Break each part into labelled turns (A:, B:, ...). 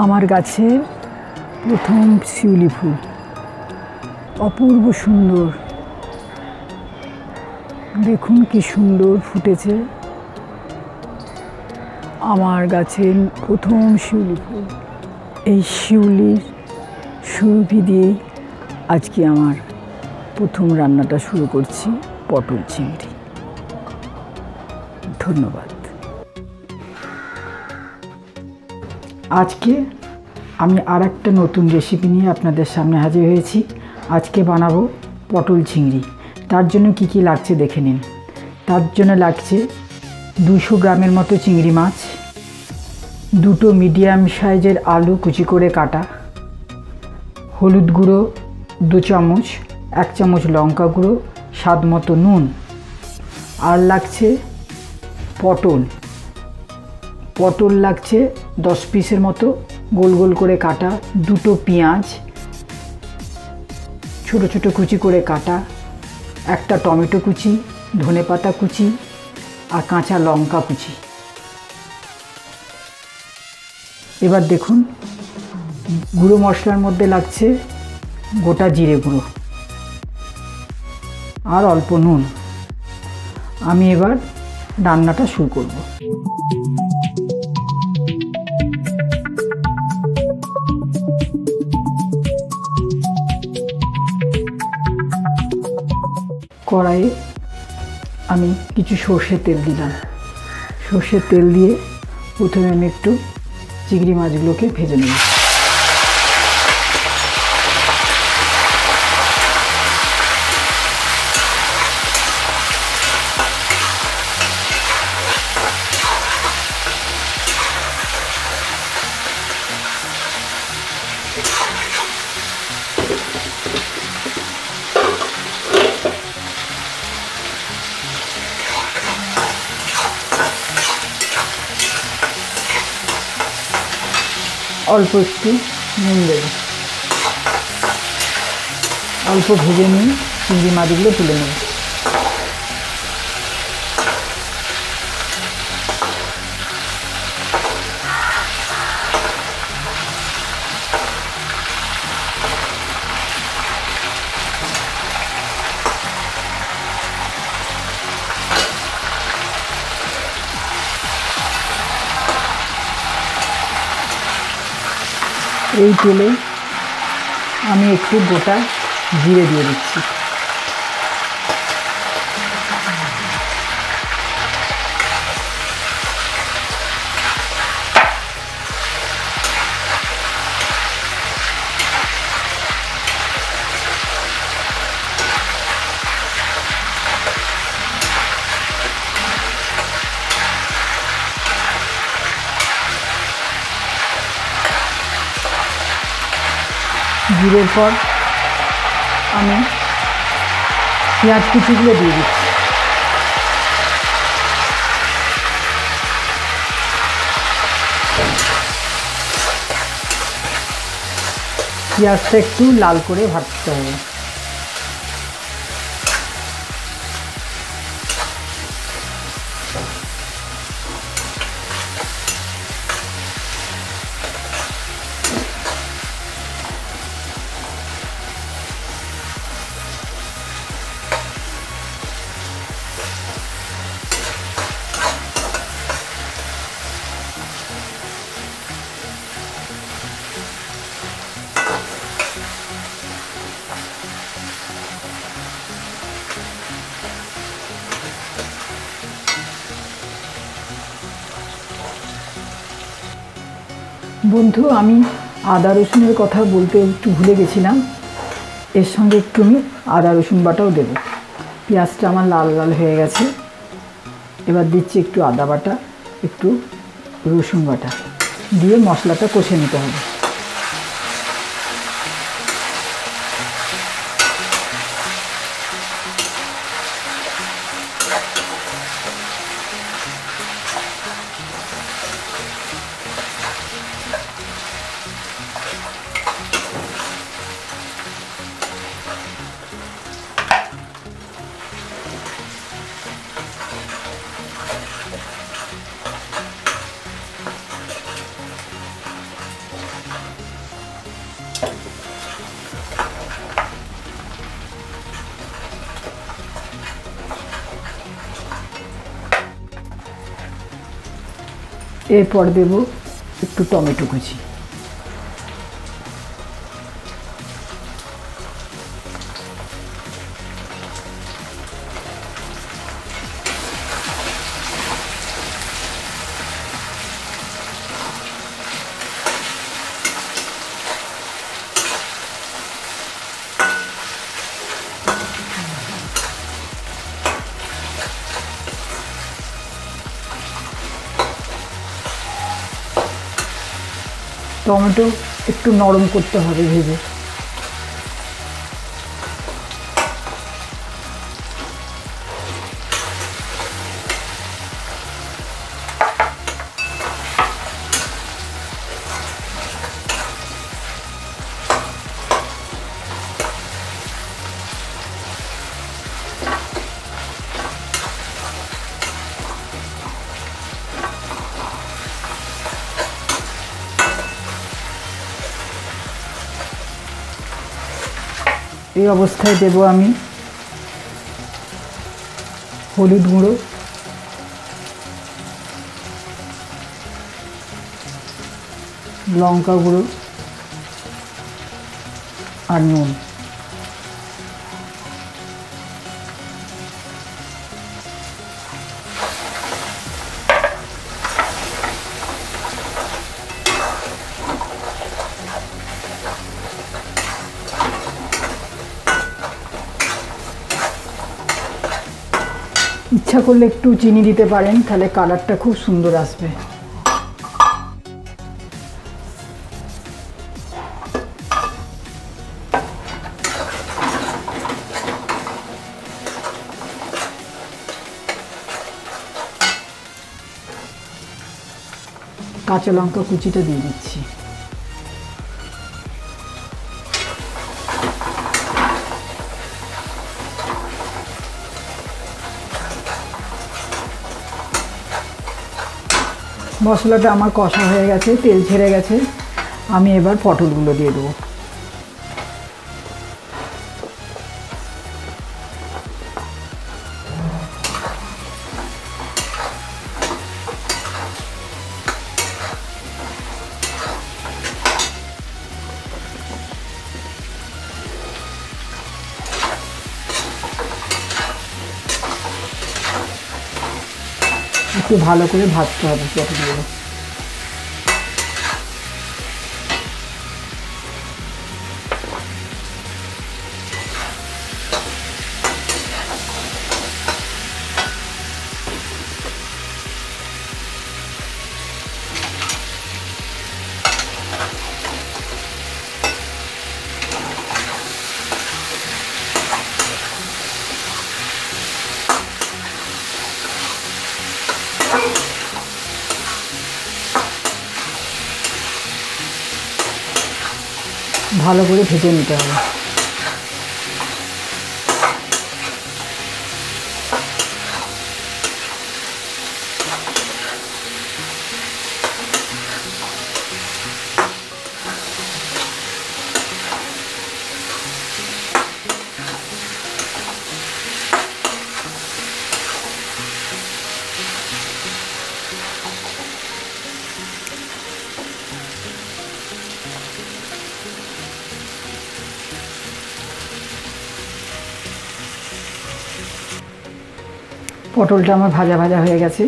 A: আমার গাছের প্রথম শিউলি ফুল অপূর্ব সুন্দর। দেখুন কি সুন্দর ফুটেছে আমার গাছের প্রথম শিউলি ফুল। এই শিউলির সুরভি দিয়েই আজকে আমার প্রথম রান্নাটা শুরু করছি, পটল চিংড়ি। ধন্যবাদ। আজকে আমি আর একটা নতুন রেসিপি নিয়ে আপনাদের সামনে হাজির হয়েছি। আজকে বানাবো পটল চিংড়ি। তার জন্য কি কি লাগছে দেখে নিন। তার জন্য লাগছে 200 গ্রামের মতো চিংড়ি মাছ, 2টো মিডিয়াম সাইজের আলু কুচি করে কাটা, হলুদ গুঁড়ো 2 চামচ, 1 চামচ লঙ্কা গুঁড়ো, স্বাদ মতো নুন। আর লাগছে পটল লাগছে 10 পিসের মতো গোল গোল করে কাটা, 2টো পেঁয়াজ ছোট ছোট কুচি করে কাটা, 1টা টমেটো কুচি, ধনেপাতা কুচি আর কাঁচা লঙ্কা কুচি। এবার দেখুন, গুঁড়ো মশলার মধ্যে লাগছে গোটা জিরে গুঁড়ো আর অল্প নুন। আমি এবার রান্নাটা শুরু করব। কড়াইয়ে আমি কিছু সর্ষের তেল দিলাম। সর্ষের তেল দিয়ে প্রথমে আমি একটু চিংড়ি মাছগুলোকে ভেজে নেব। অল্প একটু নুন দেব। অল্প ভেজে নিয়ে চিংড়ি মাছগুলো তুলে নেব। এই তেলে আমি একটু গোটা জিরে দিয়ে দিচ্ছি। জিরের পর আমি পেঁয়াজ কুচিগুলো দিয়ে দিচ্ছি। পেঁয়াজটা একটু লাল করে ভাজতে হবে। বন্ধু, আমি আদা রসুনের কথা বলতে একটু ভুলে গেছিলাম। এর সঙ্গে একটু আমি আদা রসুন বাটাও দেব। পেঁয়াজটা আমার লাল লাল হয়ে গেছে। এবার দিচ্ছি একটু আদা বাটা, একটু রসুন বাটা দিয়ে মশলাটা কষে নিতে হবে। এরপর দেব একটু টমেটো কুচি। টমেটো একটু নরম করতে হবে ভেজে। এই অবস্থায় দেব আমি হলুদ গুঁড়ো, লঙ্কা গুঁড়ো আর নুন। ইচ্ছা করলে একটু চিনি দিতে পারেন, তাহলে কালারটা খুব সুন্দর আসবে। কাঁচা লঙ্কা কুচিটা দিয়ে দিচ্ছি। মশলাটা আমার কষা হয়ে গেছে, তেল ছেড়ে গেছে। আমি এবার পটলগুলো দিয়ে দেবো। একটু ভালো করে ভাজতে হবে পটলগুলো। ভালো করে ভেজে নিতে হবে। পটলটা আমার ভাজা ভাজা হয়ে গেছে।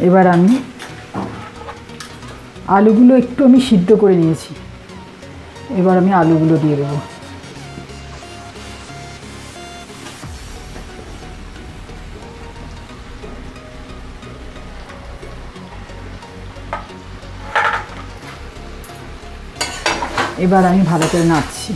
A: এবার আমি আলুগুলো একটু সিদ্ধ করে নিয়েছি। এবার আমি আলুগুলো দিয়ে দেবো। এবার আমি ভালো করে নাড়ছি।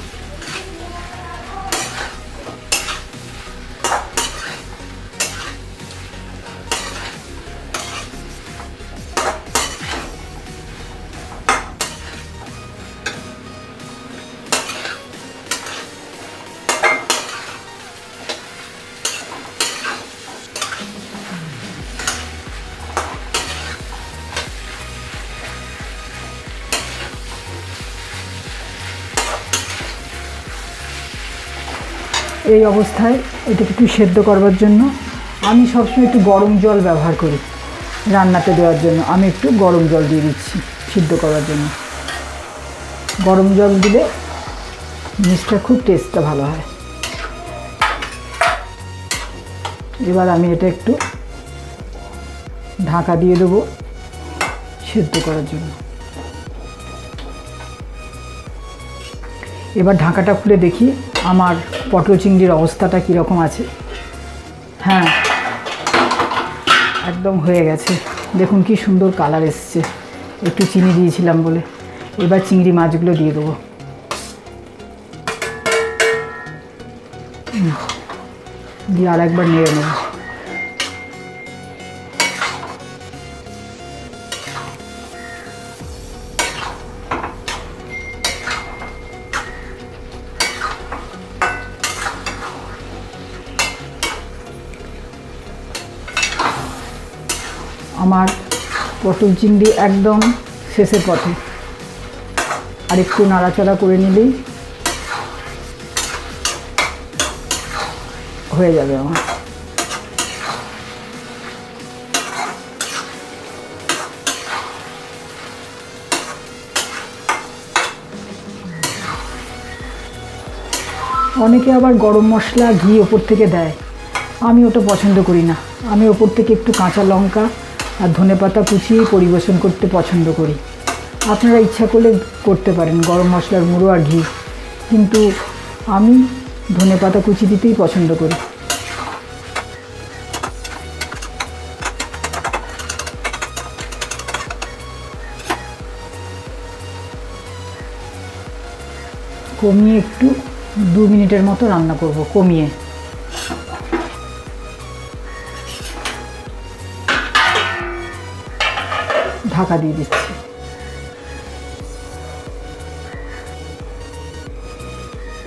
A: এই অবস্থায় এটাকে একটু সেদ্ধ করবার জন্য আমি সবসময় একটু গরম জল ব্যবহার করি। রান্নাতে দেওয়ার জন্য আমি একটু গরম জল দিয়ে দিচ্ছি সিদ্ধ করার জন্য। গরম জল দিলে জিনিসটা খুব টেস্টটা ভালো হয়। এবার আমি এটা একটু ঢাকা দিয়ে দেবো সিদ্ধ করার জন্য। এবার ঢাকাটা খুলে দেখি আমার পটল চিংড়ির অবস্থাটা কীরকম আছে। হ্যাঁ, একদম হয়ে গেছে। দেখুন কি সুন্দর কালার এসছে, একটু চিনি দিয়েছিলাম বলে। এবার চিংড়ি মাছগুলো দিয়ে দেবো। দিয়ে আর একবার নেড়ে নেব। আমার পটল চিংড়ি একদম শেষের পথে, আর একটু নাড়াচাড়া করে নিলেই হয়ে যাবে আমার। অনেকে আবার গরম মশলা ঘি ওপর থেকে দেয়, আমি ওটা পছন্দ করি না। আমি ওপর থেকে একটু কাঁচা লঙ্কা আর ধনেপাতা কুচিয়ে পরিবেশন করতে পছন্দ করি। আপনারা ইচ্ছা করলে করতে পারেন গরম মশলার গুঁড়ো আর ঘি, কিন্তু আমি ধনেপাতা কুচি দিতেই পছন্দ করি। কমিয়ে একটু 2 মিনিটের মতো রান্না করব, কমিয়ে। ঢাকা দিয়ে দিচ্ছি।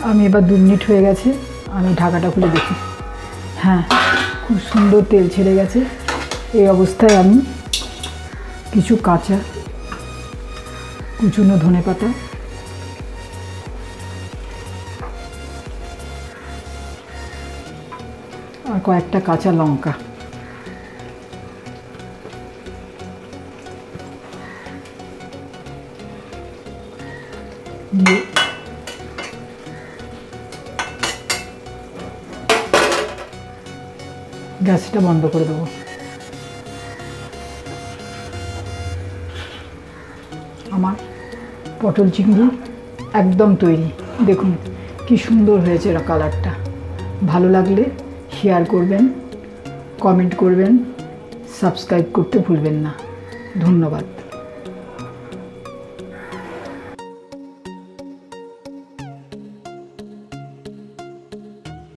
A: আমি এবার 2 মিনিট হয়ে গেছে, আমি ঢাকাটা খুলে দেখি। হ্যাঁ, খুব সুন্দর তেল ছেড়ে গেছে। এই অবস্থায় আমি কিছু কাঁচা কুচনো ধনেপাতা আর কয়েকটা কাঁচা লঙ্কা দিয়ে গ্যাসটা বন্ধ করে দেবো। আমার পটল চিংড়ি একদম তৈরি। দেখুন কি সুন্দর হয়েছে কালারটা। ভালো লাগলে শেয়ার করবেন, কমেন্ট করবেন, সাবস্ক্রাইব করতে ভুলবেন না। ধন্যবাদ।